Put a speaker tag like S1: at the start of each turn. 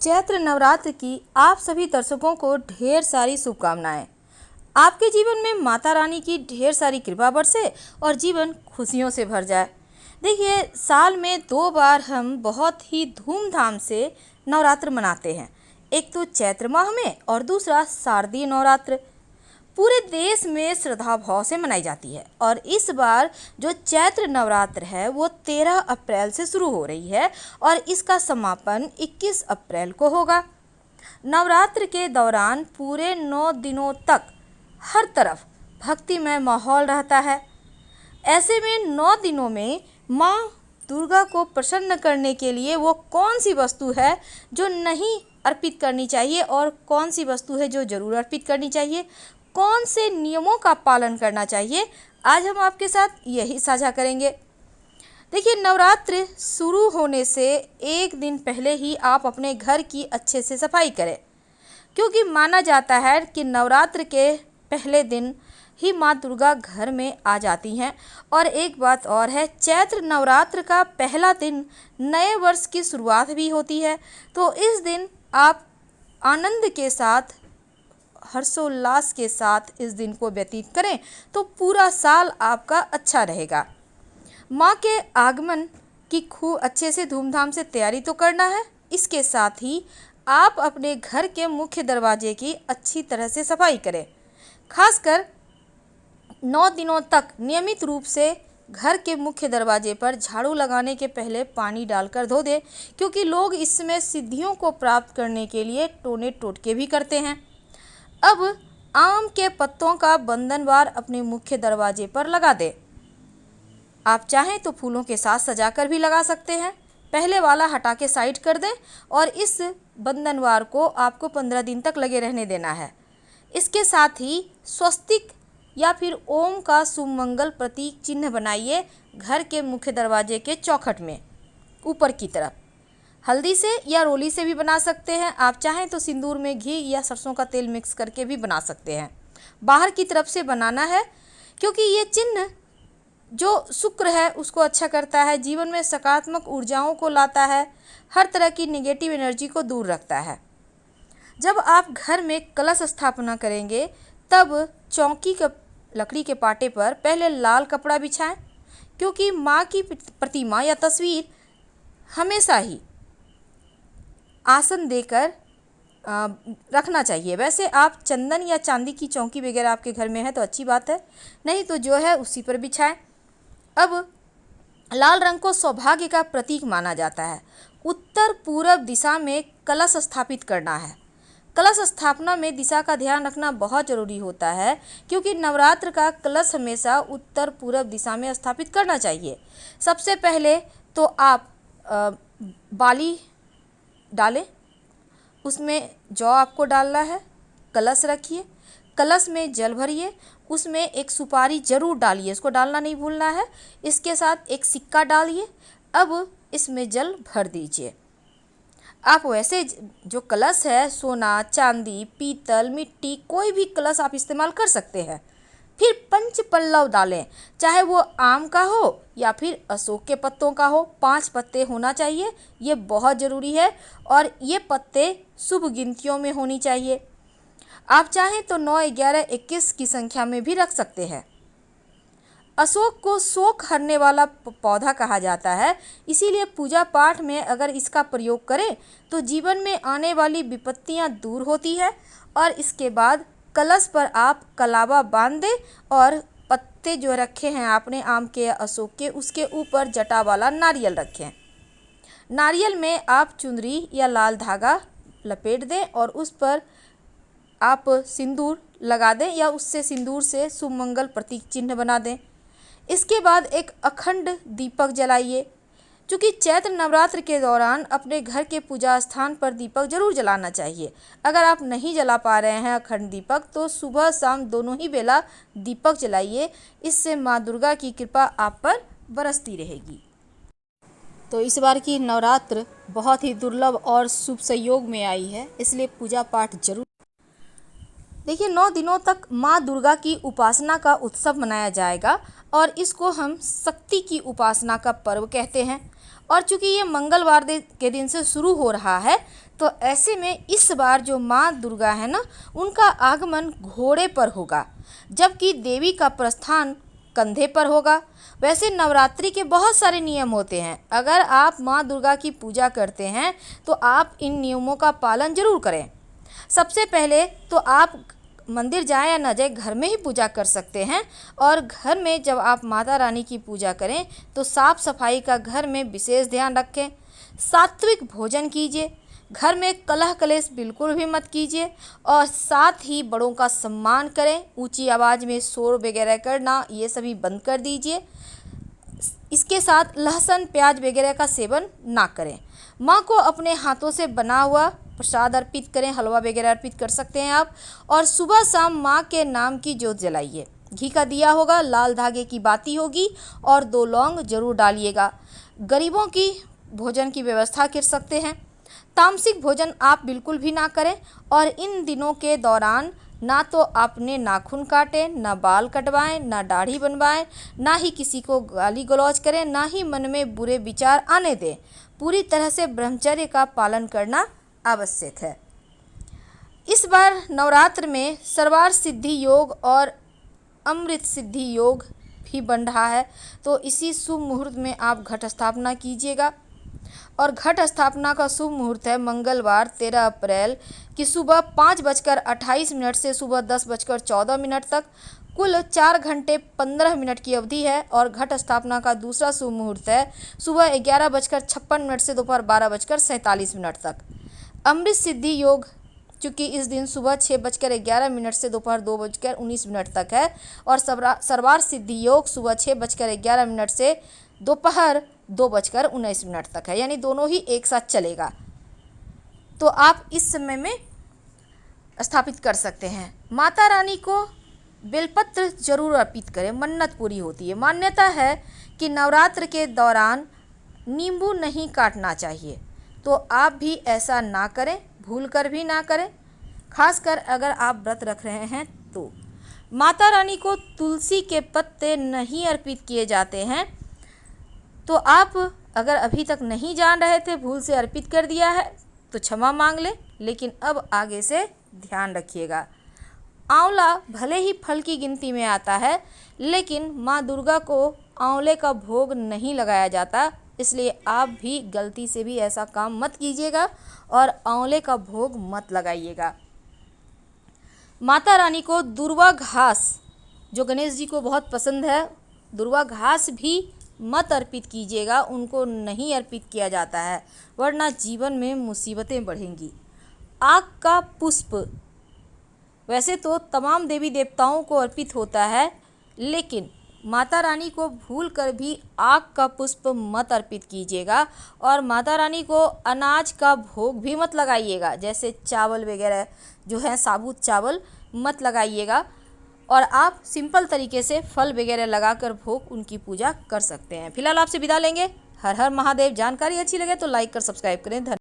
S1: चैत्र नवरात्र की आप सभी दर्शकों को ढेर सारी शुभकामनाएं। आपके जीवन में माता रानी की ढेर सारी कृपा बरसे और जीवन खुशियों से भर जाए। देखिए, साल में 2 बार हम बहुत ही धूमधाम से नवरात्र मनाते हैं। एक तो चैत्र माह में और दूसरा शारदीय नवरात्र। पूरे देश में श्रद्धा भाव से मनाई जाती है और इस बार जो चैत्र नवरात्र है वो 13 अप्रैल से शुरू हो रही है और इसका समापन 21 अप्रैल को होगा। नवरात्र के दौरान पूरे 9 दिनों तक हर तरफ भक्तिमय माहौल रहता है। ऐसे में 9 दिनों में माँ दुर्गा को प्रसन्न करने के लिए वो कौन सी वस्तु है जो नहीं अर्पित करनी चाहिए और कौन सी वस्तु है जो जरूर अर्पित करनी चाहिए, कौन से नियमों का पालन करना चाहिए, आज हम आपके साथ यही साझा करेंगे। देखिए, नवरात्र शुरू होने से एक दिन पहले ही आप अपने घर की अच्छे से सफाई करें, क्योंकि माना जाता है कि नवरात्र के पहले दिन ही माँ दुर्गा घर में आ जाती हैं। और एक बात और है, चैत्र नवरात्र का पहला दिन नए वर्ष की शुरुआत भी होती है, तो इस दिन आप आनंद के साथ, हर्षोल्लास के साथ इस दिन को व्यतीत करें तो पूरा साल आपका अच्छा रहेगा। माँ के आगमन की खूब अच्छे से धूमधाम से तैयारी तो करना है, इसके साथ ही आप अपने घर के मुख्य दरवाजे की अच्छी तरह से सफाई करें। खासकर 9 दिनों तक नियमित रूप से घर के मुख्य दरवाजे पर झाड़ू लगाने के पहले पानी डालकर धो दें, क्योंकि लोग इसमें सिद्धियों को प्राप्त करने के लिए टोने टोटके भी करते हैं। अब आम के पत्तों का बंधनवार अपने मुख्य दरवाजे पर लगा दें। आप चाहें तो फूलों के साथ सजाकर भी लगा सकते हैं। पहले वाला हटा के साइड कर दें और इस बंधनवार को आपको 15 दिन तक लगे रहने देना है। इसके साथ ही स्वस्तिक या फिर ओम का सुमंगल प्रतीक चिन्ह बनाइए घर के मुख्य दरवाजे के चौखट में ऊपर की तरफ। हल्दी से या रोली से भी बना सकते हैं। आप चाहें तो सिंदूर में घी या सरसों का तेल मिक्स करके भी बना सकते हैं। बाहर की तरफ से बनाना है, क्योंकि ये चिन्ह जो शुक्र है उसको अच्छा करता है, जीवन में सकारात्मक ऊर्जाओं को लाता है, हर तरह की नेगेटिव एनर्जी को दूर रखता है। जब आप घर में कलश स्थापना करेंगे तब चौकी के लकड़ी के पाटे पर पहले लाल कपड़ा बिछाएं, क्योंकि माँ की प्रतिमा या तस्वीर हमेशा ही आसन देकर रखना चाहिए। वैसे आप चंदन या चांदी की चौकी वगैरह आपके घर में है तो अच्छी बात है, नहीं तो जो है उसी पर बिछाएं। अब लाल रंग को सौभाग्य का प्रतीक माना जाता है। उत्तर पूर्व दिशा में कलश स्थापित करना है। कलश स्थापना में दिशा का ध्यान रखना बहुत ज़रूरी होता है, क्योंकि नवरात्र का कलश हमेशा उत्तर पूर्व दिशा में स्थापित करना चाहिए। सबसे पहले तो आप बाली डालें, उसमें जौ आपको डालना है। कलश रखिए, कलश में जल भरिए, उसमें एक सुपारी जरूर डालिए, इसको डालना नहीं भूलना है। इसके साथ एक सिक्का डालिए। अब इसमें जल भर दीजिए। आप वैसे जो कलश है, सोना, चांदी, पीतल, मिट्टी, कोई भी कलश आप इस्तेमाल कर सकते हैं। फिर पंच पल्लव डालें, चाहे वो आम का हो या फिर अशोक के पत्तों का हो। 5 पत्ते होना चाहिए, ये बहुत ज़रूरी है और ये पत्ते शुभ गिनतियों में होनी चाहिए। आप चाहें तो 9, 11, 21 की संख्या में भी रख सकते हैं। अशोक को शोक हरने वाला पौधा कहा जाता है, इसीलिए पूजा पाठ में अगर इसका प्रयोग करें तो जीवन में आने वाली विपत्तियां दूर होती है। और इसके बाद कलश पर आप कलावा बांध दें और पत्ते जो रखे हैं आपने आम के या अशोक के, उसके ऊपर जटा वाला नारियल रखें। नारियल में आप चुनरी या लाल धागा लपेट दें और उस पर आप सिंदूर लगा दें या उससे सिंदूर से सुमंगल प्रतीक चिन्ह बना दें। इसके बाद एक अखंड दीपक जलाइए। चूँकि चैत्र नवरात्र के दौरान अपने घर के पूजा स्थान पर दीपक जरूर जलाना चाहिए। अगर आप नहीं जला पा रहे हैं अखंड दीपक, तो सुबह शाम दोनों ही बेला दीपक जलाइए। इससे माँ दुर्गा की कृपा आप पर बरसती रहेगी। तो इस बार की नवरात्र बहुत ही दुर्लभ और शुभ संयोग में आई है, इसलिए पूजा पाठ जरूर। देखिए, 9 दिनों तक माँ दुर्गा की उपासना का उत्सव मनाया जाएगा और इसको हम शक्ति की उपासना का पर्व कहते हैं। और चूंकि ये मंगलवार के दिन से शुरू हो रहा है, तो ऐसे में इस बार जो माँ दुर्गा है ना, उनका आगमन घोड़े पर होगा, जबकि देवी का प्रस्थान कंधे पर होगा। वैसे नवरात्रि के बहुत सारे नियम होते हैं। अगर आप माँ दुर्गा की पूजा करते हैं तो आप इन नियमों का पालन जरूर करें। सबसे पहले तो आप मंदिर जाएं या ना जाएं, घर में ही पूजा कर सकते हैं। और घर में जब आप माता रानी की पूजा करें तो साफ सफाई का घर में विशेष ध्यान रखें। सात्विक भोजन कीजिए, घर में कलह कलेश बिल्कुल भी मत कीजिए, और साथ ही बड़ों का सम्मान करें। ऊंची आवाज़ में शोर वगैरह करना ये सभी बंद कर दीजिए। इसके साथ लहसुन प्याज वगैरह का सेवन ना करें। माँ को अपने हाथों से बना हुआ प्रसाद अर्पित करें, हलवा वगैरह अर्पित कर सकते हैं आप। और सुबह शाम माँ के नाम की ज्योत जलाइए। घी का दिया होगा, लाल धागे की बाती होगी और 2 लौंग जरूर डालिएगा। गरीबों की भोजन की व्यवस्था कर सकते हैं। तामसिक भोजन आप बिल्कुल भी ना करें। और इन दिनों के दौरान ना तो आपने नाखून काटे, ना बाल कटवाएं, ना दाढ़ी बनवाएं, ना ही किसी को गाली गलौज करें, ना ही मन में बुरे विचार आने दें। पूरी तरह से ब्रह्मचर्य का पालन करना आवश्यक है। इस बार नवरात्र में सर्वार्थ सिद्धि योग और अमृत सिद्धि योग भी बन रहा है, तो इसी शुभ मुहूर्त में आप घट स्थापना कीजिएगा। और घट स्थापना का शुभ मुहूर्त है मंगलवार 13 अप्रैल की सुबह 5:28 से सुबह 10:14 तक। कुल 4 घंटे 15 मिनट की अवधि है। और घट स्थापना का दूसरा शुभ मुहूर्त है सुबह 11:56 से दोपहर 12:47 तक। अमृत सिद्धि योग चूँकि इस दिन सुबह 6:11 से दोपहर 2:19 तक है। और सर्वार्थ सिद्धि योग सुबह 6:11 से दोपहर 2:19 तक है, यानी दोनों ही एक साथ चलेगा। तो आप इस समय में स्थापित कर सकते हैं। माता रानी को बेलपत्र जरूर अर्पित करें, मन्नत पूरी होती है। मान्यता है कि नवरात्र के दौरान नींबू नहीं काटना चाहिए, तो आप भी ऐसा ना करें, भूल कर भी ना करें, खासकर अगर आप व्रत रख रहे हैं तो। माता रानी को तुलसी के पत्ते नहीं अर्पित किए जाते हैं, तो आप अगर अभी तक नहीं जान रहे थे, भूल से अर्पित कर दिया है तो क्षमा मांग लें, लेकिन अब आगे से ध्यान रखिएगा। आंवला भले ही फल की गिनती में आता है, लेकिन माँ दुर्गा को आंवले का भोग नहीं लगाया जाता, इसलिए आप भी गलती से भी ऐसा काम मत कीजिएगा और आंवले का भोग मत लगाइएगा। माता रानी को दुर्वा घास, जो गणेश जी को बहुत पसंद है, दुर्वा घास भी मत अर्पित कीजिएगा, उनको नहीं अर्पित किया जाता है, वरना जीवन में मुसीबतें बढ़ेंगी। आग का पुष्प वैसे तो तमाम देवी देवताओं को अर्पित होता है, लेकिन माता रानी को भूल कर भी आग का पुष्प मत अर्पित कीजिएगा। और माता रानी को अनाज का भोग भी मत लगाइएगा, जैसे चावल वगैरह जो है, साबुत चावल मत लगाइएगा। और आप सिंपल तरीके से फल वगैरह लगाकर भोग उनकी पूजा कर सकते हैं। फिलहाल आपसे विदा लेंगे। हर हर महादेव। जानकारी अच्छी लगे तो लाइक कर सब्सक्राइब करें। धन्यवाद।